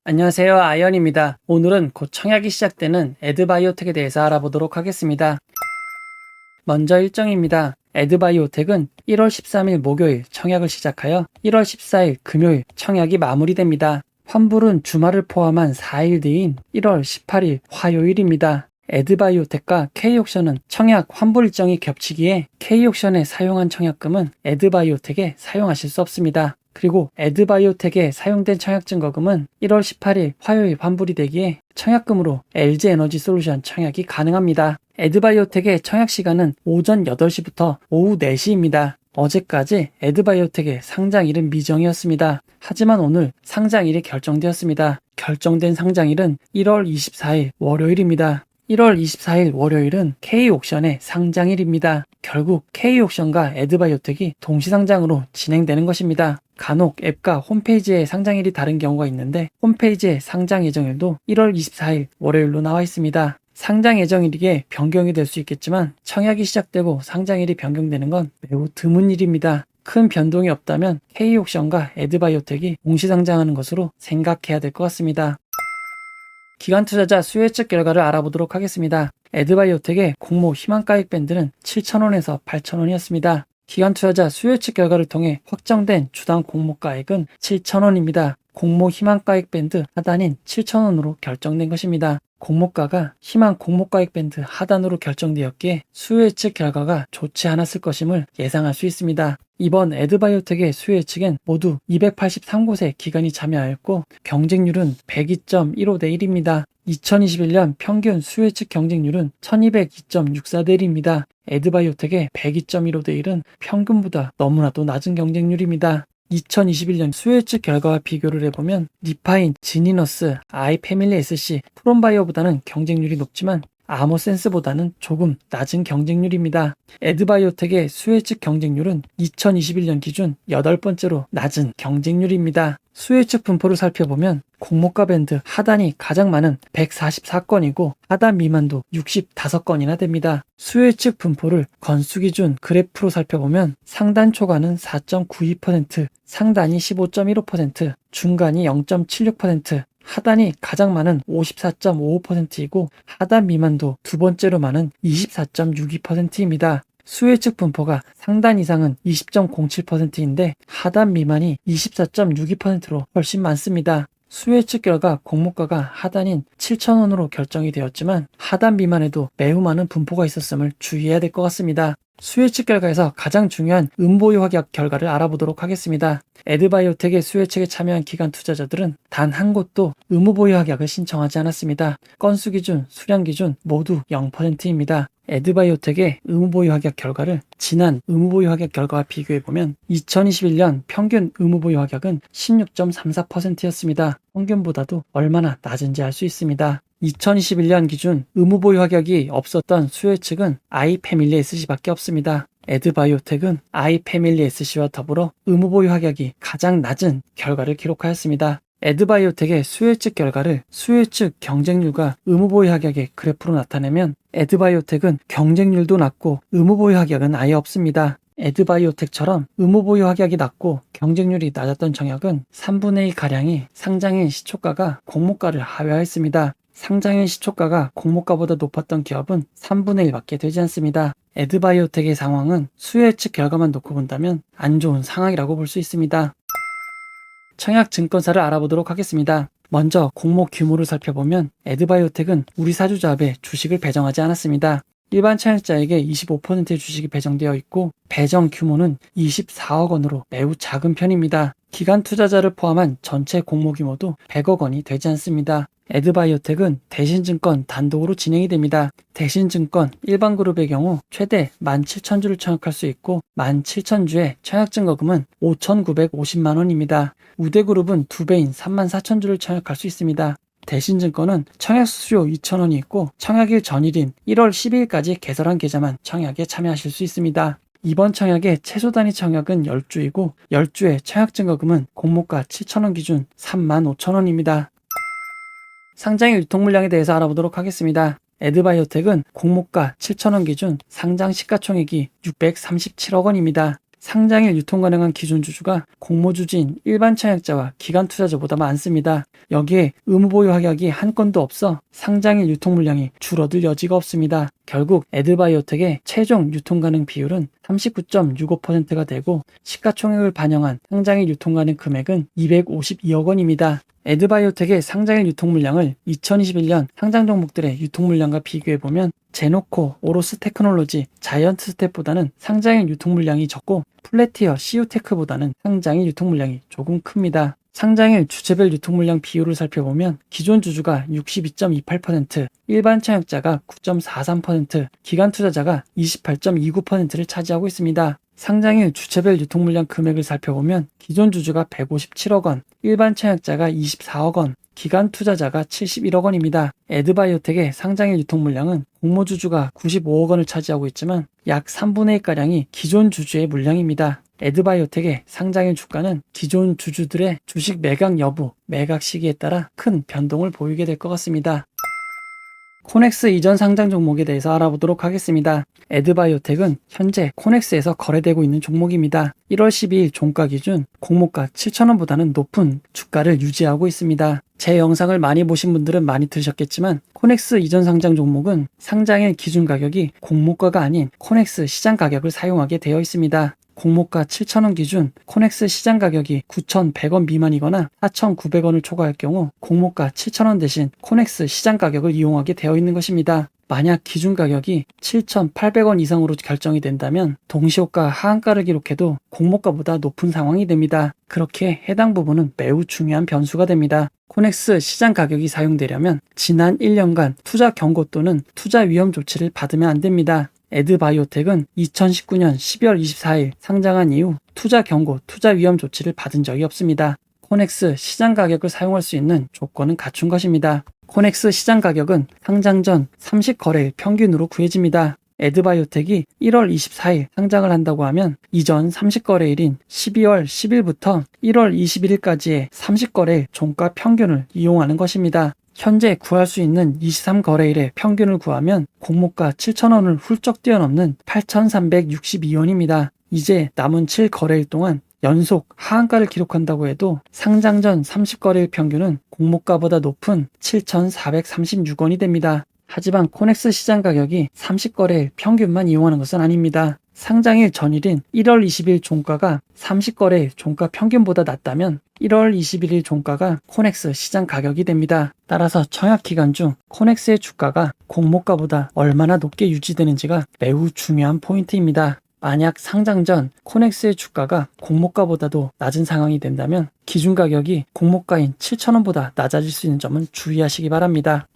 안녕하세요. 아이언입니다. 오늘은 곧 청약이 시작되는 에드바이오텍에 대해서 알아보도록 하겠습니다. 먼저 일정입니다. 에드바이오텍은 1월 13일 목요일 청약을 시작하여 1월 14일 금요일 청약이 마무리됩니다. 환불은 주말을 포함한 4일 뒤인 1월 18일 화요일입니다. 에드바이오텍과 K옥션은 청약 환불 일정이 겹치기에 K옥션에 사용한 청약금은 에드바이오텍에 사용하실 수 없습니다. 그리고 에드바이오텍에 사용된 청약 증거금은 1월 18일 화요일 환불이 되기에 청약금으로 LG에너지솔루션 청약이 가능합니다. 에드바이오텍의 청약 시간은 오전 8시부터 오후 4시입니다. 어제까지 에드바이오텍의 상장일은 미정이었습니다. 하지만 오늘 상장일이 결정되었습니다. 결정된 상장일은 1월 24일 월요일입니다. 1월 24일 월요일은 K옥션의 상장일입니다. 결국 K옥션과 에드바이오텍이 동시상장으로 진행되는 것입니다. 간혹 앱과 홈페이지의 상장일이 다른 경우가 있는데 홈페이지의 상장 예정일도 1월 24일 월요일로 나와 있습니다. 상장 예정일이기에 변경이 될 수 있겠지만 청약이 시작되고 상장일이 변경되는 건 매우 드문 일입니다. 큰 변동이 없다면 K옥션과 에드바이오텍이 동시상장하는 것으로 생각해야 될 것 같습니다. 기관 투자자 수요 예측 결과를 알아보도록 하겠습니다. 에드바이오텍의 공모 희망가액 밴드는 7,000원에서 8,000원이었습니다. 기관 투자자 수요 예측 결과를 통해 확정된 주당 공모가액은 7,000원입니다. 공모 희망가액 밴드 하단인 7,000원으로 결정된 것입니다. 공모가가 희망 공모가액 밴드 하단으로 결정되었기에 수요 예측 결과가 좋지 않았을 것임을 예상할 수 있습니다. 이번 에드바이오텍의 수요 예측엔 모두 283곳의 기관이 참여하였고 경쟁률은 102.15대 1입니다. 2021년 평균 수요 예측 경쟁률은 1202.64대 1입니다. 에드바이오텍의 102.15대 1은 평균보다 너무나도 낮은 경쟁률입니다. 2021년 수요 예측 결과와 비교를 해보면 니파인, 지니너스, 아이패밀리 SC, 프롬바이오보다는 경쟁률이 높지만 아모센스보다는 조금 낮은 경쟁률입니다. 에드바이오텍의 수요 예측 경쟁률은 2021년 기준 8번째로 낮은 경쟁률입니다. 수요 예측 분포를 살펴보면 공모가 밴드 하단이 가장 많은 144건이고 하단 미만도 65건이나 됩니다. 수요 예측 분포를 건수 기준 그래프로 살펴보면 상단 초과는 4.92%, 상단이 15.15%, 중간이 0.76%, 하단이 가장 많은 54.55%이고 하단 미만도 두 번째로 많은 24.62%입니다. 수요 예측 분포가 상단 이상은 20.07%인데 하단 미만이 24.62%로 훨씬 많습니다. 수요 예측 결과 공모가가 하단인 7,000원으로 결정이 되었지만 하단 미만에도 매우 많은 분포가 있었음을 주의해야 될 것 같습니다. 수요 예측 결과에서 가장 중요한 음보유 확약 결과를 알아보도록 하겠습니다. 에드바이오텍의 수요 예측에 참여한 기관 투자자들은 단 한 곳도 의무보유 확약을 신청하지 않았습니다. 건수 기준, 수량 기준 모두 0%입니다. 에드바이오텍의 의무보유 확약 결과를 지난 의무보유 확약 결과와 비교해보면 2021년 평균 의무보유 확약은 16.34%였습니다. 평균보다도 얼마나 낮은지 알 수 있습니다. 2021년 기준 의무보유 확약이 없었던 수요 예측은 아이패밀리 SC밖에 없습니다. 에드바이오텍은 아이패밀리 SC와 더불어 의무보유 확약이 가장 낮은 결과를 기록하였습니다. 에드바이오텍의 수요 예측 결과를 수요 예측 경쟁률과 의무보유 확약의 그래프로 나타내면 에드바이오텍은 경쟁률도 낮고 의무보유 확약은 아예 없습니다. 에드바이오텍처럼 의무보유 확약이 낮고 경쟁률이 낮았던 청약은 3분의 1 가량이 상장일 시초가가 공모가를 하회하였습니다. 상장일 시초가가 공모가보다 높았던 기업은 3분의 1밖에 되지 않습니다. 에드바이오텍의 상황은 수요 예측 결과만 놓고 본다면 안 좋은 상황이라고 볼 수 있습니다. 청약 증권사를 알아보도록 하겠습니다. 먼저 공모 규모를 살펴보면 에드바이오텍은 우리 사주자합에 주식을 배정하지 않았습니다. 일반 청약자에게 25%의 주식이 배정되어 있고 배정 규모는 24억 원으로 매우 작은 편입니다. 기관 투자자를 포함한 전체 공모 규모도 100억 원이 되지 않습니다. 에드바이오텍은 대신증권 단독으로 진행이 됩니다. 대신증권 일반그룹의 경우 최대 17,000주를 청약할 수 있고 17,000주의 청약증거금은 5,950만 원입니다. 우대그룹은 2배인 34,000주를 청약할 수 있습니다. 대신증권은 청약 수수료 2,000원이 있고 청약일 전일인 1월 12일까지 개설한 계좌만 청약에 참여하실 수 있습니다. 이번 청약의 최소 단위 청약은 10주이고 10주의 청약증거금은 공모가 7,000원 기준 35,000원입니다. 상장일 유통 물량에 대해서 알아보도록 하겠습니다. 에드바이오텍은 공모가 7,000원 기준 상장 시가총액이 637억 원입니다. 상장일 유통 가능한 기존 주주가 공모주주인 일반 청약자와 기관 투자자보다 많습니다. 여기에 의무보유 확약이 한 건도 없어 상장일 유통 물량이 줄어들 여지가 없습니다. 결국 에드바이오텍의 최종 유통 가능 비율은 39.65%가 되고 시가총액을 반영한 상장일 유통 가능 금액은 252억 원입니다. 에드바이오텍의 상장일 유통 물량을 2021년 상장 종목들의 유통 물량과 비교해보면 제노코, 오로스 테크놀로지, 자이언트 스텝보다는 상장일 유통 물량이 적고 플래티어, CU테크보다는 상장일 유통 물량이 조금 큽니다. 상장일 주체별 유통 물량 비율을 살펴보면 기존 주주가 62.28%, 일반 청약자가 9.43%, 기관 투자자가 28.29%를 차지하고 있습니다. 상장일 주체별 유통 물량 금액을 살펴보면 기존 주주가 157억 원, 일반 청약자가 24억 원, 기관 투자자가 71억 원입니다. 에드바이오텍의 상장일 유통 물량은 공모 주주가 95억 원을 차지하고 있지만 약 3분의 1가량이 기존 주주의 물량입니다. 에드바이오텍의 상장일 주가는 기존 주주들의 주식 매각 여부, 매각 시기에 따라 큰 변동을 보이게 될 것 같습니다. 코넥스 이전 상장 종목에 대해서 알아보도록 하겠습니다. 에드바이오텍은 현재 코넥스에서 거래되고 있는 종목입니다. 1월 12일 종가 기준 공모가 7,000원보다는 높은 주가를 유지하고 있습니다. 제 영상을 많이 보신 분들은 많이 들으셨겠지만 코넥스 이전 상장 종목은 상장일 기준 가격이 공모가가 아닌 코넥스 시장 가격을 사용하게 되어 있습니다. 공모가 7,000원 기준 코넥스 시장 가격이 9,100원 미만이거나 4,900원을 초과할 경우 공모가 7,000원 대신 코넥스 시장 가격을 이용하게 되어 있는 것입니다. 만약 기준 가격이 7,800원 이상으로 결정이 된다면 동시호가 하한가를 기록해도 공모가보다 높은 상황이 됩니다. 그렇게 해당 부분은 매우 중요한 변수가 됩니다. 코넥스 시장 가격이 사용되려면 지난 1년간 투자 경고 또는 투자 위험 조치를 받으면 안 됩니다. 에드바이오텍은 2019년 12월 24일 상장한 이후 투자 경고, 투자 위험 조치를 받은 적이 없습니다. 코넥스 시장 가격을 사용할 수 있는 조건은 갖춘 것입니다. 코넥스 시장 가격은 상장 전 30거래일 평균으로 구해집니다. 에드바이오텍이 1월 24일 상장을 한다고 하면 이전 30거래일인 12월 10일부터 1월 21일까지의 30거래일 종가 평균을 이용하는 것입니다. 현재 구할 수 있는 23거래일의 평균을 구하면 공모가 7,000원을 훌쩍 뛰어넘는 8,362원입니다. 이제 남은 7거래일 동안 연속 하한가를 기록한다고 해도 상장 전 30거래일 평균은 공모가보다 높은 7,436원이 됩니다. 하지만 코넥스 시장 가격이 30거래일 평균만 이용하는 것은 아닙니다. 상장일 전일인 1월 20일 종가가 30거래일 종가 평균보다 낮다면 1월 21일 종가가 코넥스 시장 가격이 됩니다. 따라서 청약 기간 중 코넥스의 주가가 공모가보다 얼마나 높게 유지되는지가 매우 중요한 포인트입니다. 만약 상장 전 코넥스의 주가가 공모가보다도 낮은 상황이 된다면 기준 가격이 공모가인 7,000원보다 낮아질 수 있는 점은 주의하시기 바랍니다.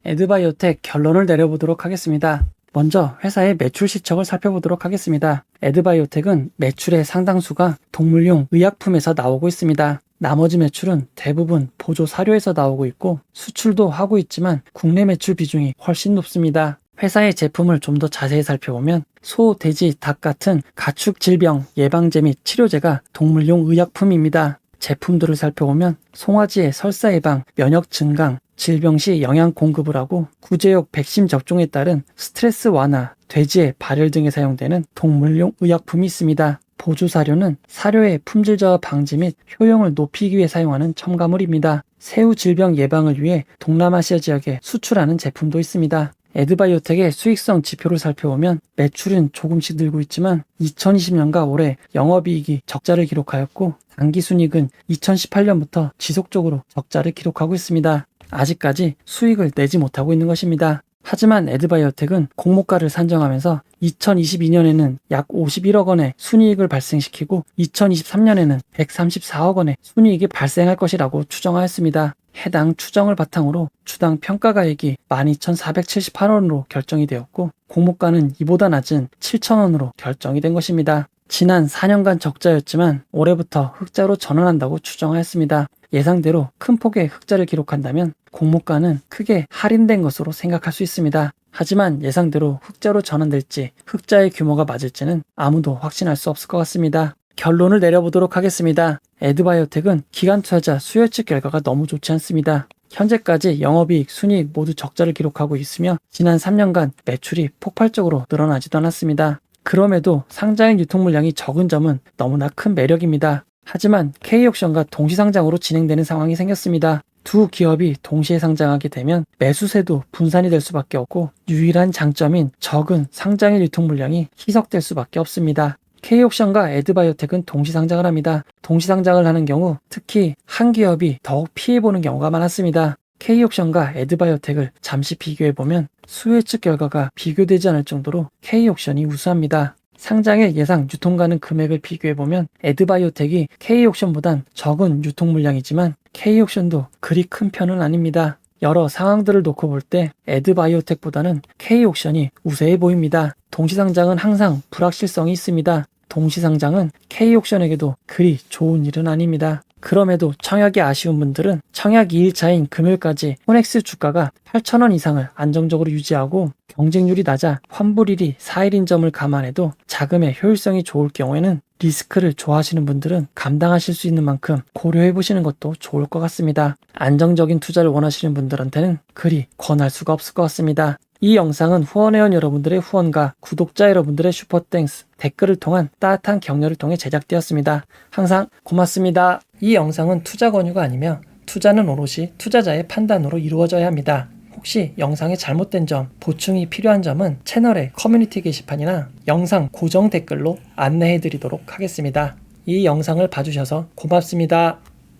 에드바이오텍 결론을 내려보도록 하겠습니다. 먼저 회사의 매출 실적을 살펴보도록 하겠습니다. 에드바이오텍은 매출의 상당수가 동물용 의약품에서 나오고 있습니다. 나머지 매출은 대부분 보조 사료에서 나오고 있고 수출도 하고 있지만 국내 매출 비중이 훨씬 높습니다. 회사의 제품을 좀 더 자세히 살펴보면 소, 돼지, 닭 같은 가축 질병 예방제 및 치료제가 동물용 의약품입니다. 제품들을 살펴보면 송아지의 설사 예방, 면역 증강, 질병 시 영양 공급을 하고 구제역 백신 접종에 따른 스트레스 완화, 돼지의 발열 등에 사용되는 동물용 의약품이 있습니다. 보조사료는 사료의 품질 저하 방지 및 효용을 높이기 위해 사용하는 첨가물입니다. 새우 질병 예방을 위해 동남아시아 지역에 수출하는 제품도 있습니다. 에드바이오텍의 수익성 지표를 살펴보면 매출은 조금씩 늘고 있지만 2020년과 올해 영업이익이 적자를 기록하였고 당기순이익은 2018년부터 지속적으로 적자를 기록하고 있습니다. 아직까지 수익을 내지 못하고 있는 것입니다. 하지만 에드바이오텍은 공모가를 산정하면서 2022년에는 약 51억 원의 순이익을 발생시키고 2023년에는 134억 원의 순이익이 발생할 것이라고 추정하였습니다. 해당 추정을 바탕으로 주당 평가가액이 12,478원으로 결정이 되었고 공모가는 이보다 낮은 7,000원으로 결정이 된 것입니다. 지난 4년간 적자였지만 올해부터 흑자로 전환한다고 추정하였습니다. 예상대로 큰 폭의 흑자를 기록한다면 공모가는 크게 할인된 것으로 생각할 수 있습니다. 하지만 예상대로 흑자로 전환될지 흑자의 규모가 맞을지는 아무도 확신할 수 없을 것 같습니다. 결론을 내려보도록 하겠습니다. 에드바이오텍은 기관 투자자 수요 예측 결과가 너무 좋지 않습니다. 현재까지 영업이익, 순이익 모두 적자를 기록하고 있으며 지난 3년간 매출이 폭발적으로 늘어나지도 않았습니다. 그럼에도 상장일 유통 물량이 적은 점은 너무나 큰 매력입니다. 하지만 K옥션과 동시상장으로 진행되는 상황이 생겼습니다. 두 기업이 동시에 상장하게 되면 매수세도 분산이 될 수밖에 없고 유일한 장점인 적은 상장일 유통 물량이 희석될 수밖에 없습니다. K옥션과 에드바이오텍은 동시상장을 합니다. 동시상장을 하는 경우 특히 한 기업이 더욱 피해보는 경우가 많았습니다. K옥션과 에드바이오텍을 잠시 비교해보면 수혜측 결과가 비교되지 않을 정도로 K옥션이 우수합니다. 상장일 예상 유통 가능 금액을 비교해보면 에드바이오텍이 K옥션보단 적은 유통 물량이지만 K옥션도 그리 큰 편은 아닙니다. 여러 상황들을 놓고 볼 때 에드바이오텍보다는 K옥션이 우세해 보입니다. 동시상장은 항상 불확실성이 있습니다. 동시상장은 K옥션에게도 그리 좋은 일은 아닙니다. 그럼에도 청약이 아쉬운 분들은 청약 2일차인 금요일까지 호넥스 주가가 8,000원 이상을 안정적으로 유지하고 경쟁률이 낮아 환불일이 4일인 점을 감안해도 자금의 효율성이 좋을 경우에는 리스크를 좋아하시는 분들은 감당하실 수 있는 만큼 고려해 보시는 것도 좋을 것 같습니다. 안정적인 투자를 원하시는 분들한테는 그리 권할 수가 없을 것 같습니다. 이 영상은 후원회원 여러분들의 후원과 구독자 여러분들의 슈퍼땡스, 댓글을 통한 따뜻한 격려를 통해 제작되었습니다. 항상 고맙습니다. 이 영상은 투자 권유가 아니며 투자는 오롯이 투자자의 판단으로 이루어져야 합니다. 혹시 영상에 잘못된 점, 보충이 필요한 점은 채널의 커뮤니티 게시판이나 영상 고정 댓글로 안내해 드리도록 하겠습니다. 이 영상을 봐주셔서 고맙습니다.